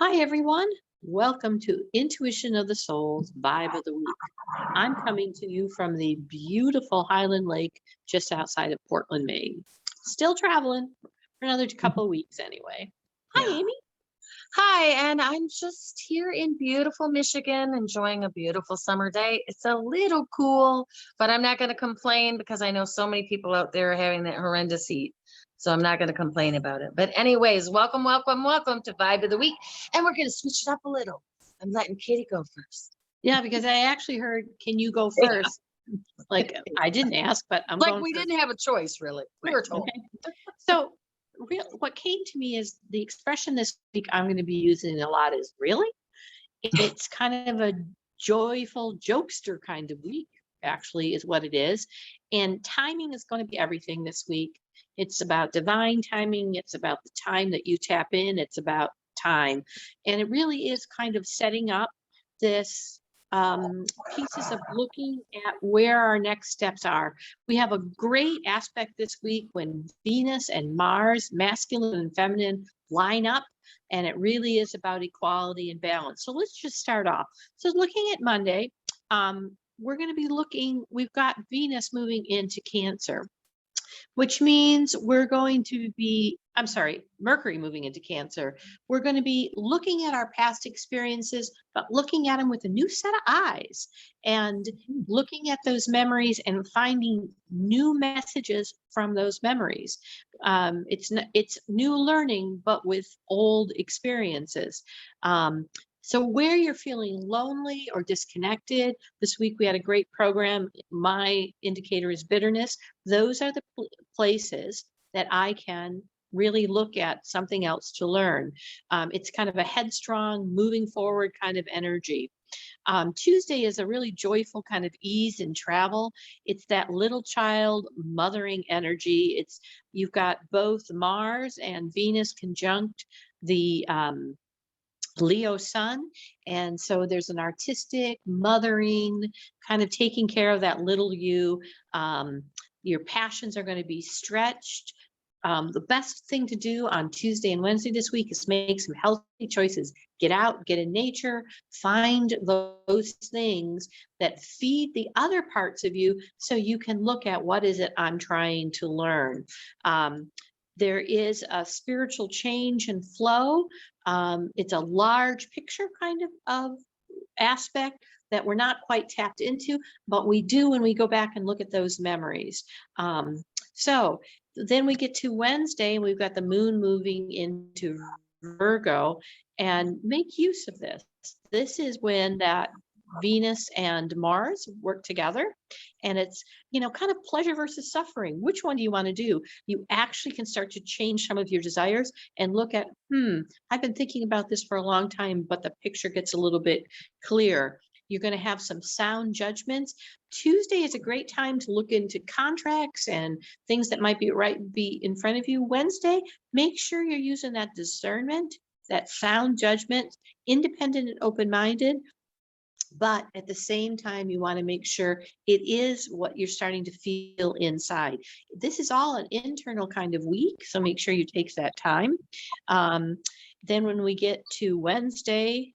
Hi, everyone. Welcome to Intuition of the Soul's Vibe of the Week. I'm coming to you from the beautiful Highland Lake just outside of Portland, Maine. Still traveling for another couple of weeks anyway. Hi, Yeah. Amy. Hi, and I'm just here in beautiful Michigan, enjoying a beautiful summer day. It's a little cool, but I'm not going to complain because I know so many people out there are having that horrendous heat. So I'm not going to complain about it. But anyways, welcome to Vibe of the Week. And we're going to switch it up a little. I'm letting Kitty go first. Yeah, because I actually heard, can you go Yeah. first? Like, I didn't ask, but I'm Like going we first. didn't have a choice, really. We Right. were told. Okay. So, what came to me is the expression this week I'm going to be using a lot is really? It's kind of a joyful jokester kind of week, actually, is what it is. And timing is going to be everything this week. It's about divine timing, it's about the time that you tap in, it's about time. And it really is kind of setting up this pieces of looking at where our next steps are. We have a great aspect this week when Venus and Mars, masculine and feminine, line up, and it really is about equality and balance. So let's just start off. So looking at Monday, we're going to be looking, we've got Venus moving into Cancer, which means we're going to be, I'm sorry, Mercury moving into Cancer. We're going to be looking at our past experiences, but looking at them with a new set of eyes and looking at those memories and finding new messages from those memories. It's new learning, but with old experiences. So where you're feeling lonely or disconnected, this week we had a great program. My indicator is bitterness. Those are the places that I can really look at something else to learn. It's kind of a headstrong, moving forward kind of energy. Tuesday is a really joyful kind of ease in travel. It's that little child mothering energy. It's you've got both Mars and Venus conjunct the Leo sun. And so there's an artistic, mothering, kind of taking care of that little you. Your passions are going to be stretched. The best thing to do on Tuesday and Wednesday this week is make some healthy choices. Get out, get in nature, find those things that feed the other parts of you so you can look at what is it I'm trying to learn. There is a spiritual change and flow. It's a large picture kind of aspect that we're not quite tapped into, but we do when we go back and look at those memories. So then we get to Wednesday and we've got the moon moving into Virgo, and make use of this. This is when that Venus and Mars work together, and it's kind of pleasure versus suffering. Which one do you want to do? You actually can start to change some of your desires and look at, I've been thinking about this for a long time, but the picture gets a little bit clear. You're going to have some sound judgments. Tuesday is a great time to look into contracts and things that might be in front of you. Wednesday, make sure you're using that discernment, that sound judgment, independent and open-minded. But at the same time, you want to make sure it is what you're starting to feel inside. This is all an internal kind of week, so make sure you take that time. Then when we get to Wednesday,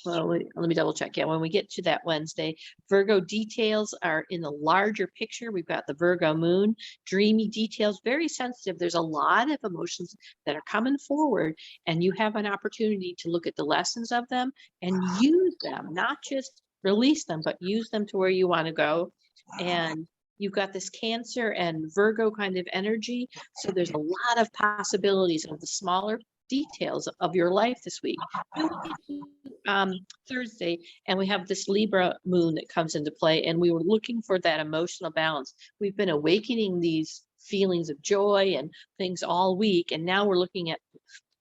well, let me double check. Yeah, when we get to that Wednesday, Virgo details are in the larger picture. We've got the Virgo moon, dreamy details, very sensitive. There's a lot of emotions that are coming forward, and you have an opportunity to look at the lessons of them and use them, not just release them, but use them to where you want to go. And you've got this Cancer and Virgo kind of energy. So there's a lot of possibilities of the smaller details of your life this week. Then we get to Thursday, and we have this Libra moon that comes into play, and we were looking for that emotional balance. We've been awakening these feelings of joy and things all week, and now we're looking at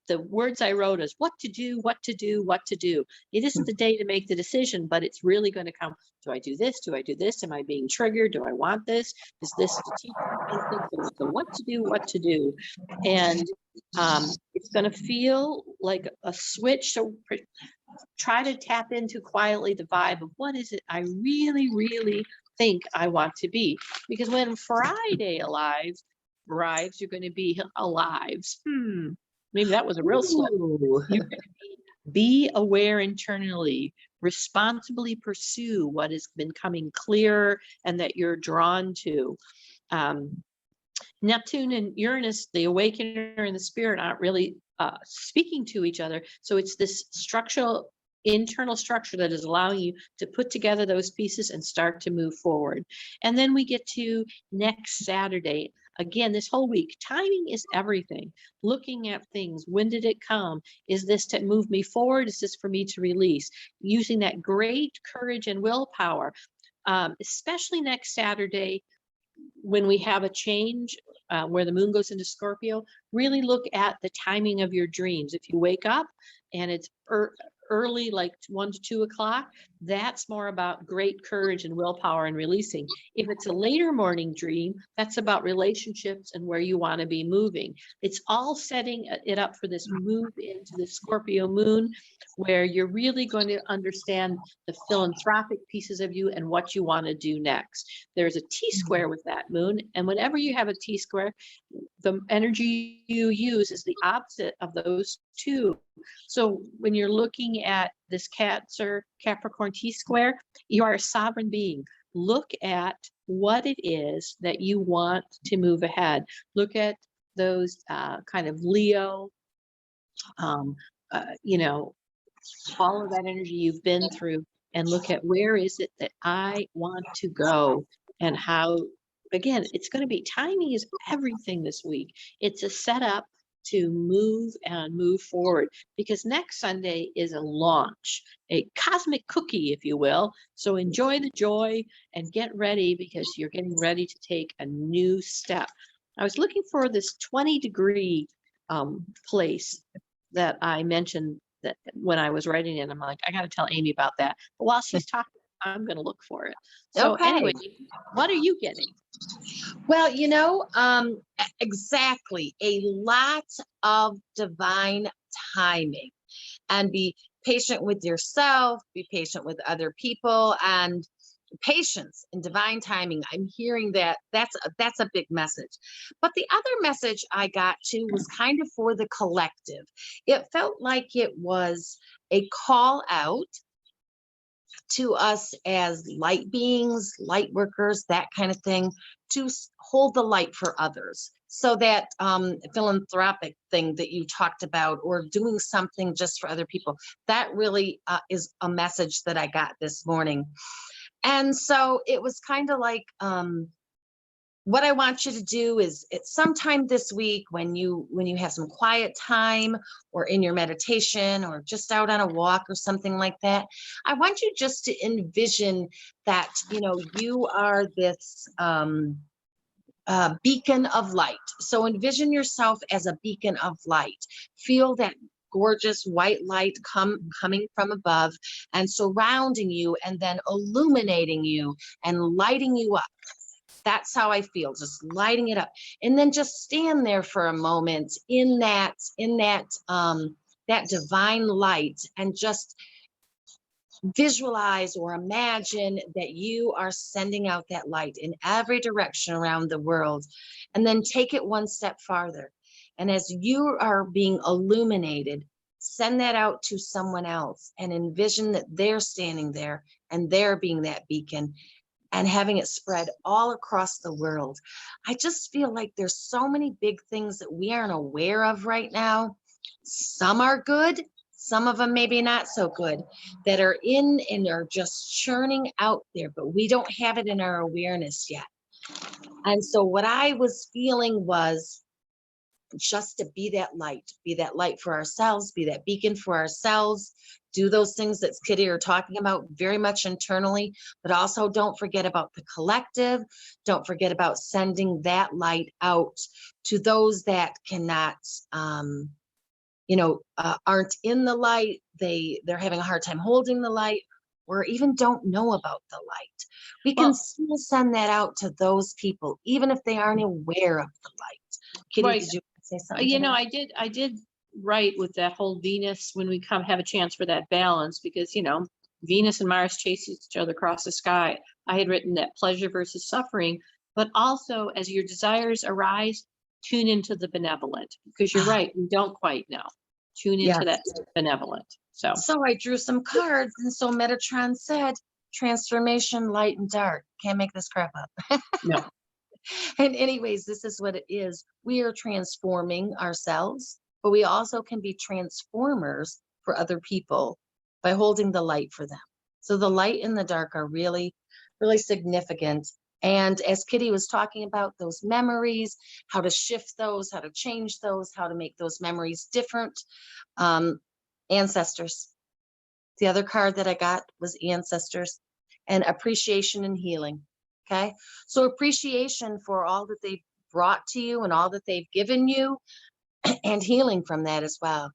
the words I wrote as what to do, what to do, what to do. It isn't the day to make the decision, but it's really going to come. Do I do this? Do I do this? Am I being triggered? Do I want this? Is this to teach me something? So what to do, what to do. And it's going to feel like a switch. So try to tap into quietly the vibe of what is it I really, really think I want to be. Because when Friday arrives, you're going to be alive. Maybe that was a real slip. Ooh. You're going to be Be aware internally, responsibly pursue what has been coming clearer and that you're drawn to. Neptune and Uranus, the awakener and the spirit, aren't really speaking to each other. So it's this structural, internal structure that is allowing you to put together those pieces and start to move forward. And then we get to next Saturday. Again, this whole week, timing is everything. Looking at things, when did it come? Is this to move me forward? Is this for me to release? Using that great courage and willpower, especially next Saturday, when we have a change where the moon goes into Scorpio, really look at the timing of your dreams. If you wake up and it's early, like 1 to 2 o'clock, that's more about great courage and willpower and releasing. If it's a later morning dream, that's about relationships and where you want to be moving. It's all setting it up for this move into the Scorpio moon, where you're really going to understand the philanthropic pieces of you and what you want to do next. There's a T-square with that moon, and whenever you have a T-square, the energy you use is the opposite of those two. So when you're looking at this Cancer Capricorn T-square, you are a sovereign being. Look at what it is that you want to move ahead. Look at those kind of Leo, you know, all of that energy you've been through, and look at where is it that I want to go, and how. Again, it's going to be, timing is everything this week. It's a setup to move and move forward, because next Sunday is a launch, a cosmic cookie, if you will. So enjoy the joy and get ready, because you're getting ready to take a new step. I was looking for this 20-degree place that I mentioned that when I was writing it. I'm like, I got to tell Amy about that. But while she's talking, I'm going to look for it. So Okay. anyway, what are you getting? Well, exactly. A lot of divine timing, and be patient with yourself, be patient with other people, and patience and divine timing. I'm hearing that that's a big message. But the other message I got too was kind of for the collective. It felt like it was a call out to us as light beings, light workers, that kind of thing, to hold the light for others. So that philanthropic thing that you talked about, or doing something just for other people, that really is a message that I got this morning. And so it was kind of like, what I want you to do is, it's sometime this week when you have some quiet time, or in your meditation, or just out on a walk or something like that, I want you just to envision that, you are this beacon of light. So envision yourself as a beacon of light. Feel that gorgeous white light coming from above and surrounding you, and then illuminating you and lighting you up. That's how I feel, just lighting it up. And then just stand there for a moment in that divine light, and just visualize or imagine that you are sending out that light in every direction around the world. And then take it one step farther. And as you are being illuminated, send that out to someone else, and envision that they're standing there and they're being that beacon, and having it spread all across the world. I just feel like there's so many big things that we aren't aware of right now. Some are good, some of them maybe not so good, that are in and are just churning out there, but we don't have it in our awareness yet. And so what I was feeling was just to be that light for ourselves, be that beacon for ourselves, do those things that Kitty are talking about very much internally, but also don't forget about the collective. Don't forget about sending that light out to those that cannot, aren't in the light. They're having a hard time holding the light, or even don't know about the light. We can still send that out to those people, even if they aren't aware of the light. Kitty, Right. did you say something? I did write with that whole Venus, when we have a chance for that balance, because Venus and Mars chase each other across the sky. I had written that pleasure versus suffering, but also as your desires arise, tune into the benevolent, because you're right, we don't quite know. Tune into that benevolent. So, So I drew some cards, and so Metatron said, transformation, light and dark. Can't make this crap up. no, And anyways, this is what it is. We are transforming ourselves, but we also can be transformers for other people by holding the light for them. So the light and the dark are really, really significant. And as Kitty was talking about those memories, how to shift those, how to change those, how to make those memories different. Um, Ancestors. The other card that I got was ancestors and appreciation and healing. Okay. So appreciation for all that they've brought to you and all that they've given you and healing from that as well.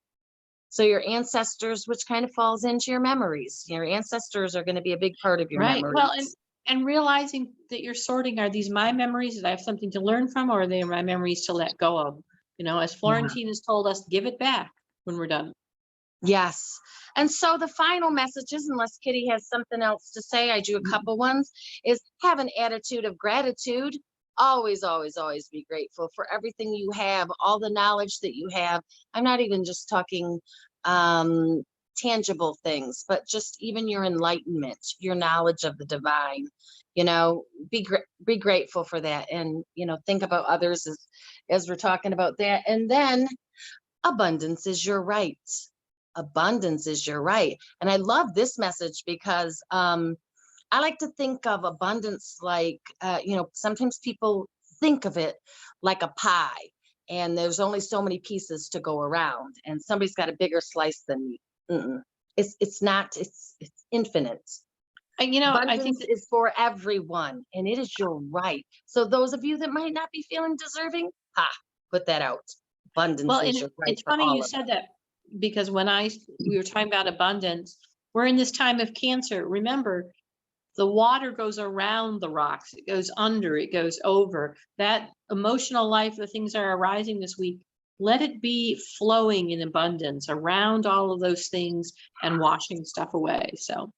So your ancestors, which kind of falls into your memories. Your ancestors are going to be a big part of your right. Well, memories. and realizing that you're sorting, are these my memories that I have something to learn from, or are they my memories to let go of? As Yeah. Florentine has told us, give it back when we're done. Yes. And so the final messages, unless Kitty has something else to say, I do a couple ones, is have an attitude of gratitude. Always, always, always be grateful for everything you have, all the knowledge that you have. I'm not even just talking tangible things, but just even your enlightenment, your knowledge of the divine. Be grateful for that, and think about others as we're talking about that. And then abundance is your right. Abundance is your right. And I love this message because I like to think of abundance like, sometimes people think of it like a pie, and there's only so many pieces to go around, and somebody's got a bigger slice than me. Mm-mm. It's not, it's infinite. I think Abundance that, is for everyone, and it is your right. So those of you that might not be feeling deserving, put that out. Abundance well, and is your right it's for funny all you of us. said that, because when we were talking about abundance, we're in this time of Cancer. Remember, the water goes around the rocks, it goes under, it goes over. That emotional life, the things that are arising this week, let it be flowing in abundance around all of those things and washing stuff away. So,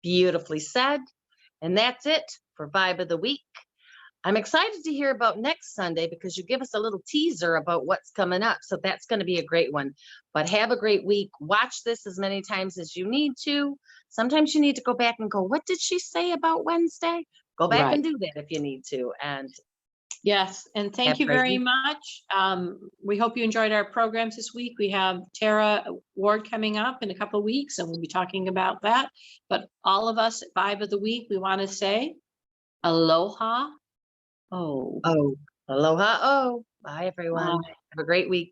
Beautifully said. And that's it for Vibe of the Week. I'm excited to hear about next Sunday because you give us a little teaser about what's coming up. So that's going to be a great one. But have a great week. Watch this as many times as you need to. Sometimes you need to go back and go, what did she say about Wednesday? Go back right. and do that if you need to. And Yes, and thank have a you great very week. much. We hope you enjoyed our programs this week. We have Tara Ward coming up in a couple of weeks, and we'll be talking about that. But all of us at Vibe of the Week, we want to say aloha. Oh, Oh, aloha. Oh, bye, everyone. bye. Have a great week.